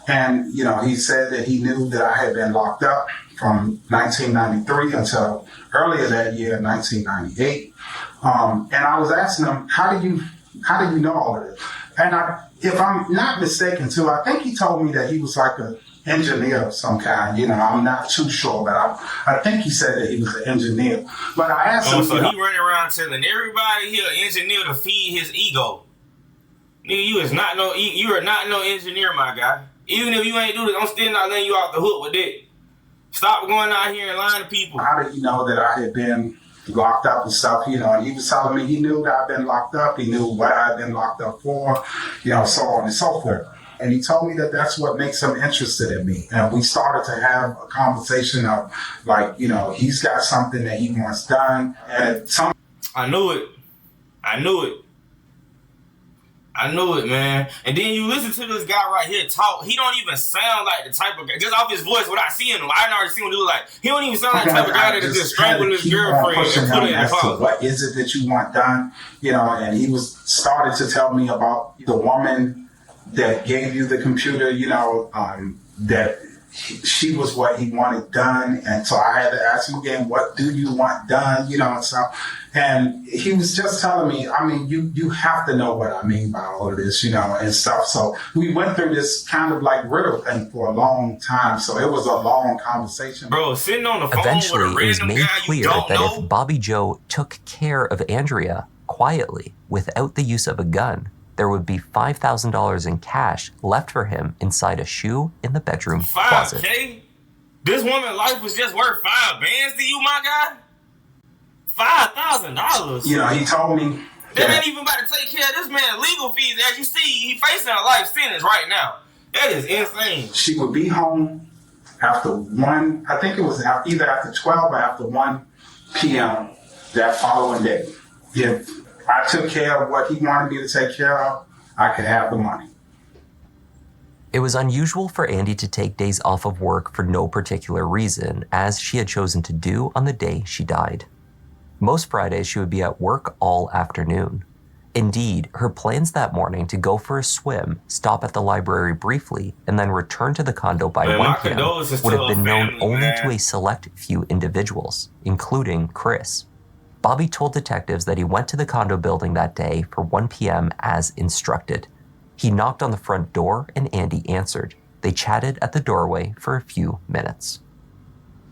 And, he said that he knew that I had been locked up from 1993 until earlier that year, 1998. And I was asking him, how do you know all of this? And if I'm not mistaken too, I think he told me that he was like an engineer of some kind. I'm not too sure, but I think he said that he was an engineer. But I asked him. So he running around telling everybody he an engineer to feed his ego. Nigga, you are not no engineer, my guy. Even if you ain't do this, I'm still not letting you off the hook with it. Stop going out here and lying to people. How did he know that I had been locked up and stuff? And he was telling me he knew that I'd been locked up. He knew what I'd been locked up for, so on and so forth. And he told me that that's what makes him interested in me. And we started to have a conversation of like, he's got something that he wants done. And I knew it, man. And then you listen to this guy right here talk. He don't even sound like the type of guy, just off his voice, without seeing him. I already seen what he look like. He don't even sound like the type of guy that just strangled his girlfriend and put her in the closet. What is it that you want done? And he was started to tell me about the woman that gave you the computer, that she was what he wanted done. And so I had to ask him again, what do you want done? And so, and he was just telling me, you have to know what I mean by all of this, and stuff. So we went through this kind of like riddle thing for a long time. So it was a long conversation. Bro, sitting on the phone Eventually, with a it was random made guy clear you don't that know. if Bobby Joe took care of Andrea quietly, without the use of a gun, there would be $5,000 in cash left for him inside a shoe in the bedroom closet. $5K? This woman's life was just worth $5 to you, my guy? $5,000? You know, he told me that ain't even about to take care of this man's legal fees. As you see, he facing a life sentence right now. That is insane. She would be home after 1, I think it was either after 12 or after 1 p.m. that following day. If I took care of what he wanted me to take care of, I could have the money. It was unusual for Andy to take days off of work for no particular reason, as she had chosen to do on the day she died. Most Fridays, she would be at work all afternoon. Indeed, her plans that morning to go for a swim, stop at the library briefly, and then return to the condo by 1 p.m. would have been known only to a select few individuals, including Chris. Bobby told detectives that he went to the condo building that day for 1 p.m. as instructed. He knocked on the front door and Andy answered. They chatted at the doorway for a few minutes.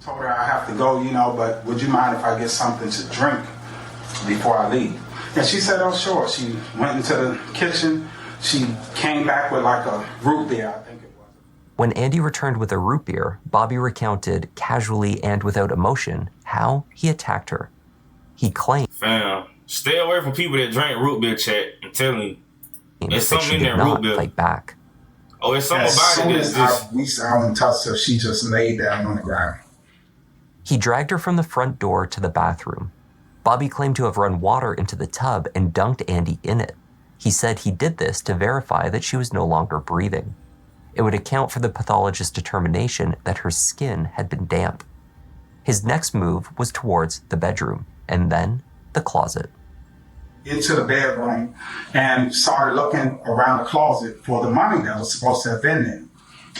Told her I have to go, you know, but would you mind if I get something to drink before I leave? And she said, oh, sure. She went into the kitchen. She came back with like a root beer, I think it was. When Andy returned with a root beer, Bobby recounted, casually and without emotion, how he attacked her. He claimed, "Fam, stay away from people that drink root beer, chat. I'm telling you. There's something in that that root beer." Fight back. Oh, it's something about it that's we saw him touch her, she just laid down on the ground. He dragged her from the front door to the bathroom. Bobby claimed to have run water into the tub and dunked Andy in it. He said he did this to verify that she was no longer breathing. It would account for the pathologist's determination that her skin had been damp. His next move was towards the bedroom, and then the closet. Into the bedroom and started looking around the closet for the money that was supposed to have been there.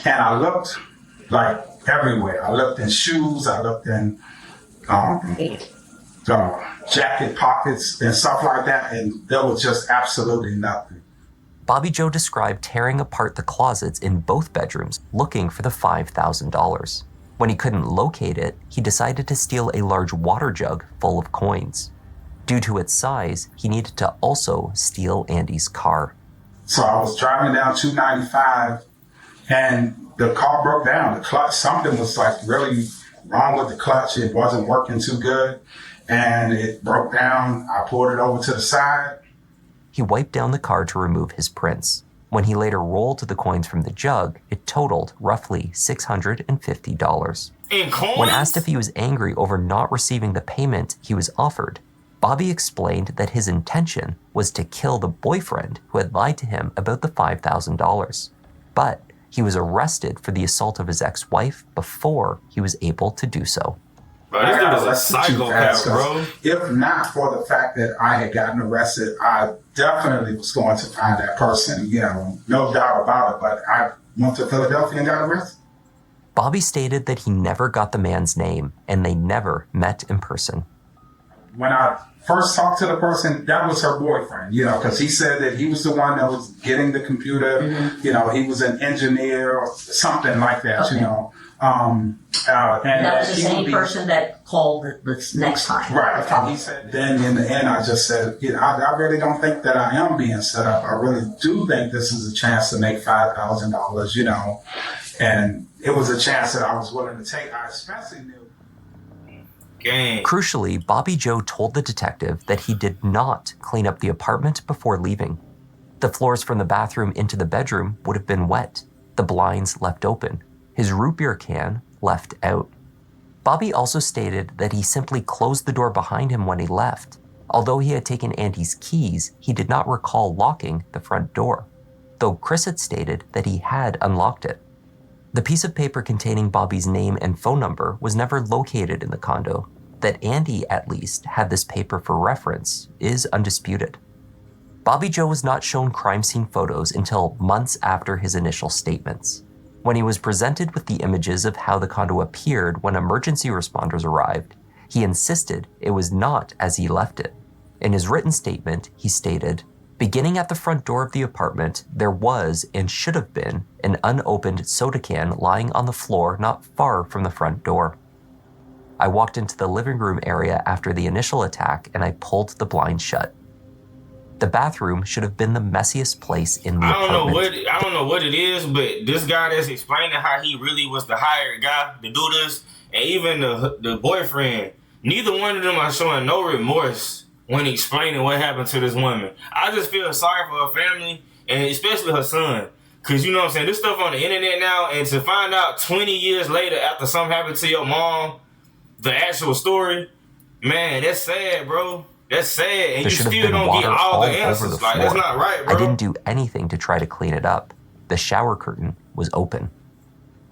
And I looked like everywhere. I looked in shoes, I looked in jacket pockets and stuff like that, and there was just absolutely nothing. Bobby Joe described tearing apart the closets in both bedrooms, looking for the $5,000. When he couldn't locate it, he decided to steal a large water jug full of coins. Due to its size, he needed to also steal Andy's car. So I was driving down 295 and the car broke down. The clutch, something was like really wrong with the clutch. It wasn't working too good and it broke down. I pulled it over to the side. He wiped down the car to remove his prints. When he later rolled the coins from the jug, it totaled roughly $650. In coins? When asked if he was angry over not receiving the payment he was offered, Bobby explained that his intention was to kill the boyfriend who had lied to him about the $5,000. But he was arrested for the assault of his ex-wife before he was able to do so. Bro, this dude is a psychopath, bro. If not for the fact that I had gotten arrested, I definitely was going to find that person, you know, no doubt about it. But I went to Philadelphia and got arrested. Bobby stated that he never got the man's name and they never met in person. When I first talked to the person, that was her boyfriend, you know, because he said that he was the one that was getting the computer. Mm-hmm. You know, he was an engineer or something like that, okay. You know. And that was the same person that called this next time. Right. And he said, then in the end, I just said, you know, I really don't think that I am being set up. I really do think this is a chance to make $5,000, you know. And it was a chance that I was willing to take. I especially knew. Gang. Crucially, Bobby Joe told the detective that he did not clean up the apartment before leaving. The floors from the bathroom into the bedroom would have been wet, the blinds left open, his root beer can left out. Bobby also stated that he simply closed the door behind him when he left. Although he had taken Andy's keys, he did not recall locking the front door, though Chris had stated that he had unlocked it. The piece of paper containing Bobby's name and phone number was never located in the condo. That Andy, at least, had this paper for reference is undisputed. Bobby Joe was not shown crime scene photos until months after his initial statements. When he was presented with the images of how the condo appeared when emergency responders arrived, he insisted it was not as he left it. In his written statement, he stated, "Beginning at the front door of the apartment, there was and should have been an unopened soda can lying on the floor not far from the front door. I walked into the living room area after the initial attack and I pulled the blind shut." The bathroom should have been the messiest place in the apartment. I don't know what it is, but this guy that's explaining how he really was the hired guy to do this, and even the boyfriend, neither one of them are showing no remorse when explaining what happened to this woman. I just feel sorry for her family, and especially her son. Because, you know what I'm saying, this stuff on the internet now, and to find out 20 years later after something happened to your mom, the actual story, man, that's sad, bro. That's sad, and you still don't get all the answers. Like, that's not right, bro. I didn't do anything to try to clean it up. The shower curtain was open.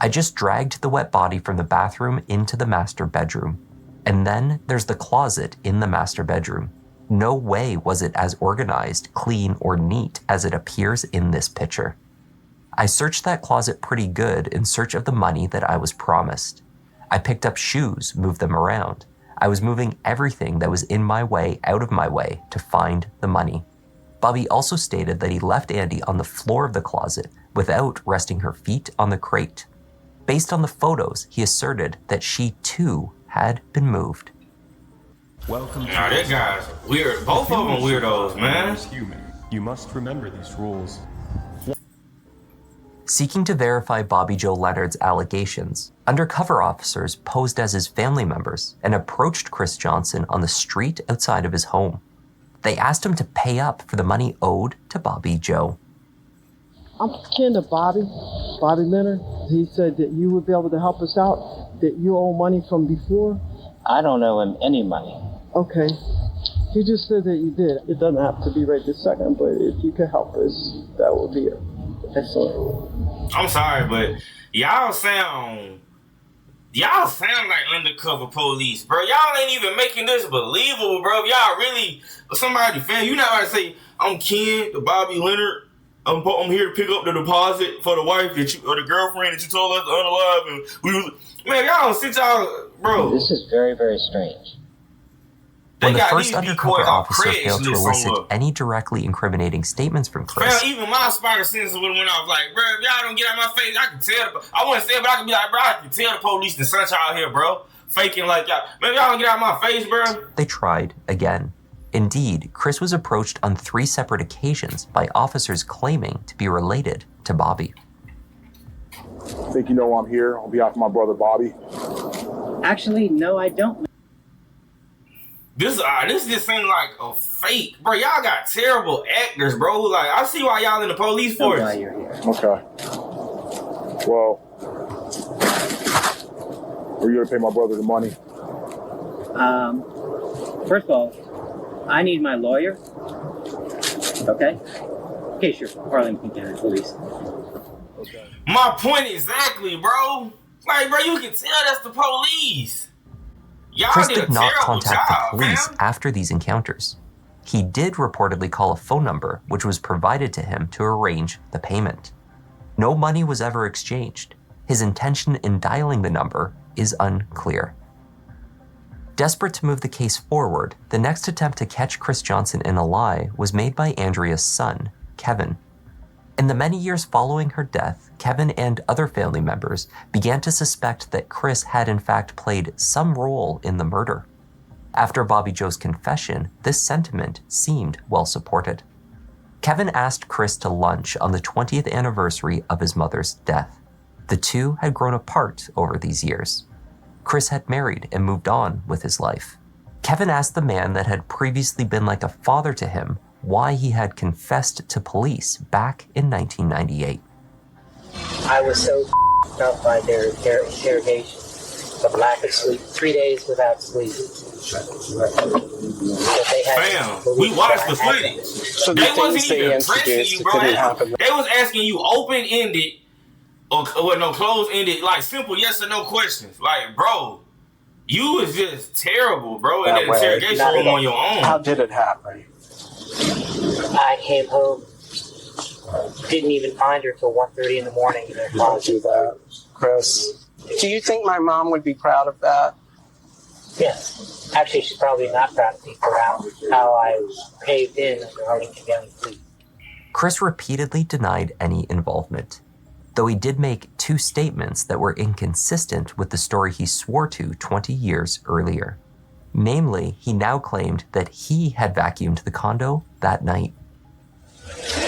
I just dragged the wet body from the bathroom into the master bedroom. And then there's the closet in the master bedroom. No way was it as organized, clean, or neat as it appears in this picture. I searched that closet pretty good in search of the money that I was promised. I picked up shoes, moved them around. I was moving everything that was in my way out of my way to find the money. Bobby also stated that he left Andy on the floor of the closet without resting her feet on the crate. Based on the photos, he asserted that she too had been moved. Welcome to that guy's weird. Both of them weirdos, man. Human. You must remember these rules. Seeking to verify Bobby Joe Leonard's allegations, undercover officers posed as his family members and approached Chris Johnson on the street outside of his home. They asked him to pay up for the money owed to Bobby Joe. I'm kin to Bobby Leonard. He said that you would be able to help us out, that you owe money from before. I don't owe him any money. Okay. He just said that you did. It doesn't have to be right this second, but if you could help us, that would be excellent. I'm sorry, but y'all sound like undercover police, bro. Y'all ain't even making this believable, bro. Y'all really somebody fan. You not about to say I'm Ken to Bobby Leonard. I'm here to pick up the deposit for the wife that you, or the girlfriend that you told us to unalive, and man, y'all don't sit y'all, bro. This is very, very strange. When the first undercover officer failed to elicit any directly incriminating statements from Chris, even my spider sense would have went off like, bro, if y'all don't get out my face, I can tell. I wouldn't say it, but I can be like, bro, I can tell the police the sunshine out here, bro. Faking like y'all. Man, y'all don't get out my face, bro. They tried again. Indeed, Chris was approached on 3 separate occasions by officers claiming to be related to Bobby. I think you know I'm here on behalf of my brother Bobby. Actually, no, I don't. This just seems like a fake, bro. Y'all got terrible actors, bro. Like, I see why y'all in the police force. Why you're here. Okay. Well, are you gonna pay my brother the money? First of all, I need my lawyer. Okay. Okay, sure. Arlington County Police. Okay. My point exactly, bro. Like, bro, you can tell that's the police. Y'all Chris did not contact job, the police man. after these encounters. He did reportedly call a phone number, which was provided to him to arrange the payment. No money was ever exchanged. His intention in dialing the number is unclear. Desperate to move the case forward, the next attempt to catch Chris Johnson in a lie was made by Andrea's son, Kevin. In the many years following her death, Kevin and other family members began to suspect that Chris had in fact played some role in the murder. After Bobby Joe's confession, this sentiment seemed well supported. Kevin asked Chris to lunch on the 20th anniversary of his mother's death. The two had grown apart over these years. Chris had married and moved on with his life. Kevin asked the man that had previously been like a father to him why he had confessed to police back in 1998. I was so up by their interrogation, the lack of sleep, 3 days without sleep. Fam, we watched the footage. So they wasn't even pressing you, bro. They was asking you open-ended or no closed-ended, like simple yes or no questions. Like, bro, you was just terrible, bro, in the interrogation room on your own. How did it happen? I came home, didn't even find her till 1:30 in the morning. Don't do that, Chris. Do you think my mom would be proud of that? Yes. Actually, she's probably not proud of me for how I caved in under Arlington County Police. Chris repeatedly denied any involvement, though he did make 2 statements that were inconsistent with the story he swore to 20 years earlier. Namely, he now claimed that he had vacuumed the condo that night.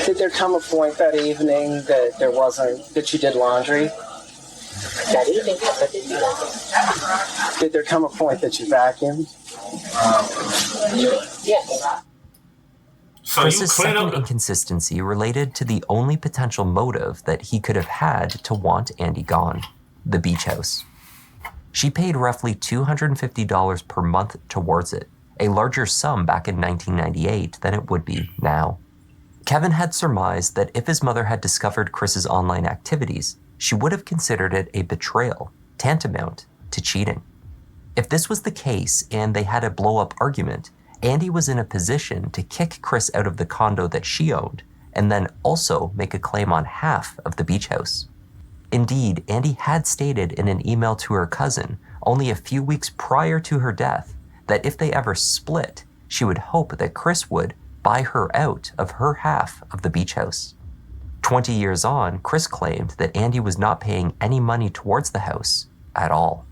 Did there come a point that evening that you did laundry? That evening, yes, I did do that. Did there come a point that you vacuumed? Yes. So Chris's second inconsistency related to the only potential motive that he could have had to want Andy gone, the beach house. She paid roughly $250 per month towards it, a larger sum back in 1998 than it would be now. Kevin had surmised that if his mother had discovered Chris's online activities, she would have considered it a betrayal, tantamount to cheating. If this was the case and they had a blow-up argument, Andy was in a position to kick Chris out of the condo that she owned and then also make a claim on half of the beach house. Indeed, Andy had stated in an email to her cousin only a few weeks prior to her death that if they ever split, she would hope that Chris would buy her out of her half of the beach house. 20 years on, Chris claimed that Andy was not paying any money towards the house at all.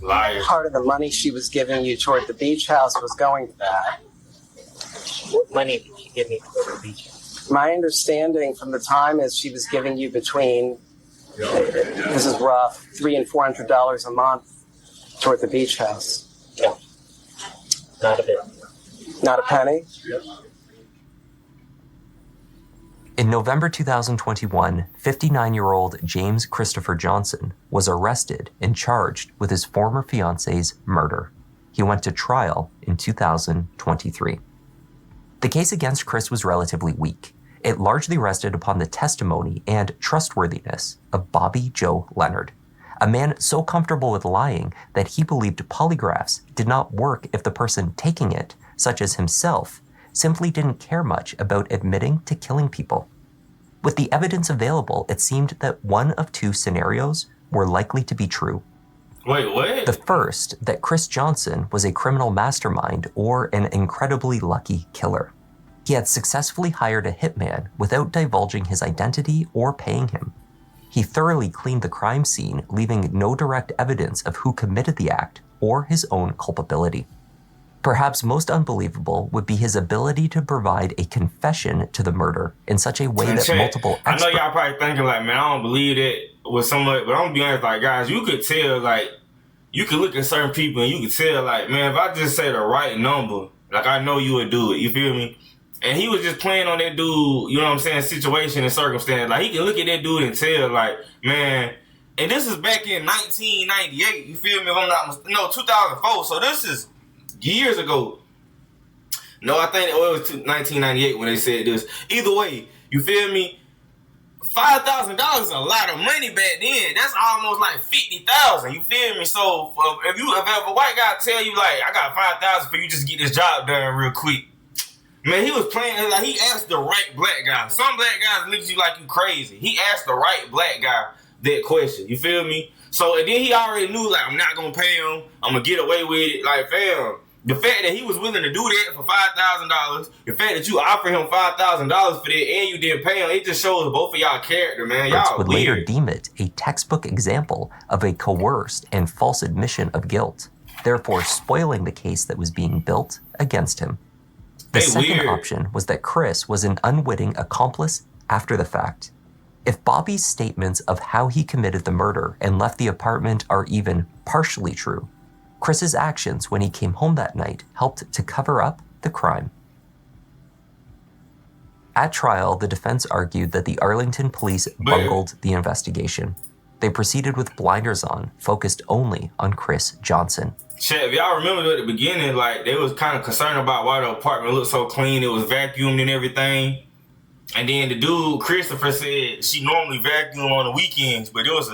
Liar. Part of the money she was giving you toward the beach house was going to that. What money did she give me for the beach house? My understanding from the time is she was giving you between, this is rough, $300 and $400 a month toward the beach house. No, not a bit. Not a penny? Yep. In November 2021, 59-year-old James Christopher Johnson was arrested and charged with his former fiance's murder. He went to trial in 2023. The case against Chris was relatively weak. It largely rested upon the testimony and trustworthiness of Bobby Joe Leonard, a man so comfortable with lying that he believed polygraphs did not work if the person taking it, such as himself, simply didn't care much about admitting to killing people. With the evidence available, it seemed that one of two scenarios were likely to be true. Wait, what? The first, that Chris Johnson was a criminal mastermind or an incredibly lucky killer. He had successfully hired a hitman without divulging his identity or paying him. He thoroughly cleaned the crime scene, leaving no direct evidence of who committed the act or his own culpability. Perhaps most unbelievable would be his ability to provide a confession to the murder in such a way that multiple experts... I know y'all probably thinking like, man, I don't believe that with somebody, but I'm gonna be honest, like, guys, you could tell, like, you could look at certain people and you could tell, like, man, if I just say the right number, like, I know you would do it, you feel me? And he was just playing on that dude, you know what I'm saying, situation and circumstance. Like, he can look at that dude and tell, like, man, and this is back in 1998, you feel me? If I'm not, no, 2004, so this is years ago. No, I think it was 1998 when they said this. Either way, you feel me? $5,000 is a lot of money back then. That's almost like $50,000. You feel me? So if a white guy tell you like, I got $5,000 for you, just get this job done real quick. Man, he was playing like he asked the right black guy. Some black guys look at you like you crazy. He asked the right black guy that question. You feel me? So and then he already knew like I'm not gonna pay him. I'm gonna get away with it. Like fam. The fact that he was willing to do that for $5,000, the fact that you offered him $5,000 for that and you didn't pay him, it just shows both of y'all character, man. Y'all would later deem it a textbook example of a coerced and false admission of guilt, therefore spoiling the case that was being built against him. The second option was that Chris was an unwitting accomplice after the fact. If Bobby's statements of how he committed the murder and left the apartment are even partially true, Chris's actions when he came home that night helped to cover up the crime. At trial, the defense argued that the Arlington police bungled the investigation. They proceeded with blinders on, focused only on Chris Johnson. Shit, if y'all remember at the beginning, like, they was kind of concerned about why the apartment looked so clean. It was vacuumed and everything. And then the dude, Christopher, said she normally vacuumed on the weekends, but it was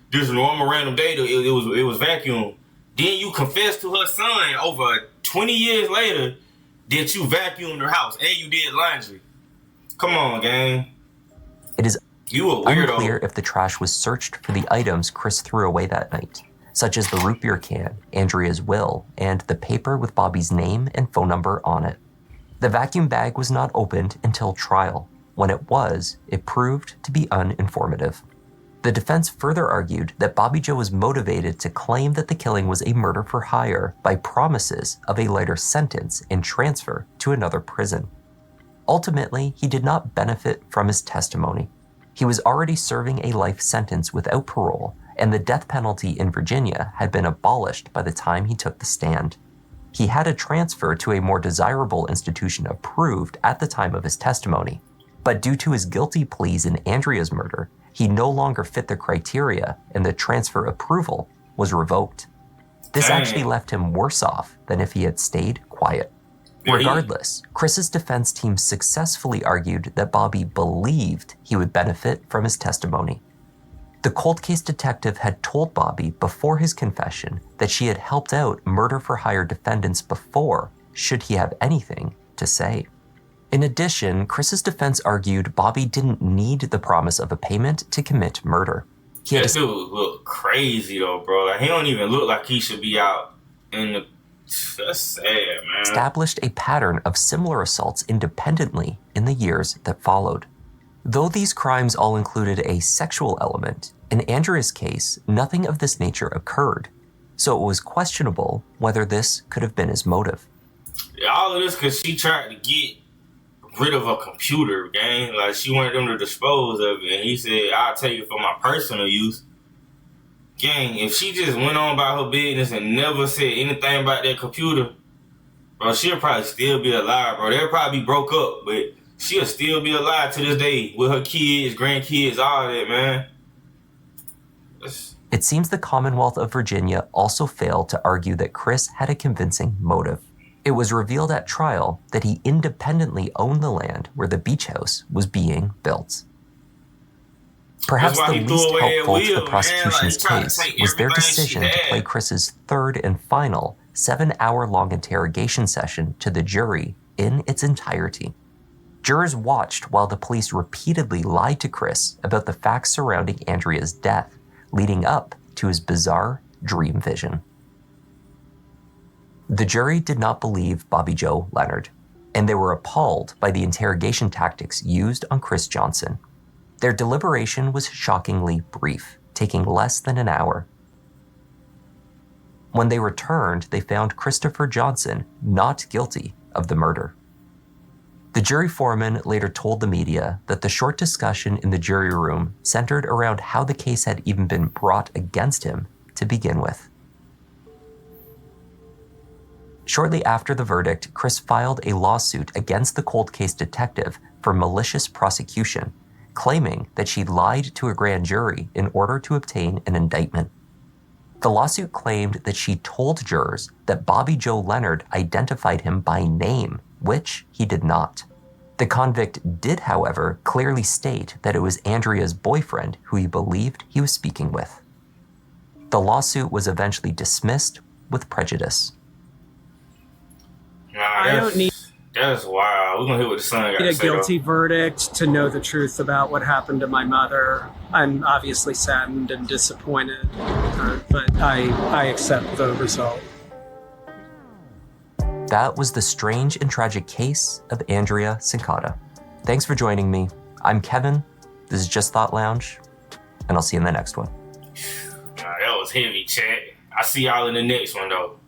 just a normal random day. It was vacuumed. Then you confessed to her son over 20 years later that you vacuumed her house and you did laundry. Come on, gang. It is unclear if the trash was searched for the items Chris threw away that night, such as the root beer can, Andrea's will, and the paper with Bobby's name and phone number on it. The vacuum bag was not opened until trial. When it was, it proved to be uninformative. The defense further argued that Bobby Joe was motivated to claim that the killing was a murder for hire by promises of a lighter sentence and transfer to another prison. Ultimately, he did not benefit from his testimony. He was already serving a life sentence without parole, and the death penalty in Virginia had been abolished by the time he took the stand. He had a transfer to a more desirable institution approved at the time of his testimony, but due to his guilty pleas in Andrea's murder, he no longer fit the criteria and the transfer approval was revoked. This actually left him worse off than if he had stayed quiet. Regardless, Chris's defense team successfully argued that Bobby believed he would benefit from his testimony. The cold case detective had told Bobby before his confession that she had helped out murder-for-hire defendants before, should he have anything to say. In addition, Chris's defense argued Bobby didn't need the promise of a payment to commit murder. That dude look crazy though, bro. Like, he don't even look like he should be out in the... That's sad, man. Established a pattern of similar assaults independently in the years that followed. Though these crimes all included a sexual element, in Andrea's case, nothing of this nature occurred, so it was questionable whether this could have been his motive. Yeah, all of this because she tried to get rid of a computer, gang. Like, she wanted them to dispose of it, and he said, I'll take it for my personal use. Gang, if she just went on about her business and never said anything about that computer, bro, she'll probably still be alive, bro. They'll probably be broke up, but she'll still be alive to this day with her kids, grandkids, all that, man. It seems the Commonwealth of Virginia also failed to argue that Chris had a convincing motive. It was revealed at trial that he independently owned the land where the beach house was being built. Perhaps the least helpful to the prosecution's case was their decision to play Chris's third and final 7-hour-long interrogation session to the jury in its entirety. Jurors watched while the police repeatedly lied to Chris about the facts surrounding Andrea's death, leading up to his bizarre dream vision. The jury did not believe Bobby Joe Leonard, and they were appalled by the interrogation tactics used on Chris Johnson. Their deliberation was shockingly brief, taking less than an hour. When they returned, they found Christopher Johnson not guilty of the murder. The jury foreman later told the media that the short discussion in the jury room centered around how the case had even been brought against him to begin with. Shortly after the verdict, Chris filed a lawsuit against the cold case detective for malicious prosecution, claiming that she lied to a grand jury in order to obtain an indictment. The lawsuit claimed that she told jurors that Bobby Joe Leonard identified him by name, which he did not. The convict did, however, clearly state that it was Andrea's boyfriend who he believed he was speaking with. The lawsuit was eventually dismissed with prejudice. That's wild. We're gonna hear what the son got to say. A guilty verdict to know the truth about what happened to my mother. I'm obviously saddened and disappointed, but I accept the result. That was the strange and tragic case of Andrea Cincotta. Thanks for joining me. I'm Kevin. This is Just Thought Lounge, and I'll see you in the next one. That was heavy, chat. I'll see y'all in the next one, though.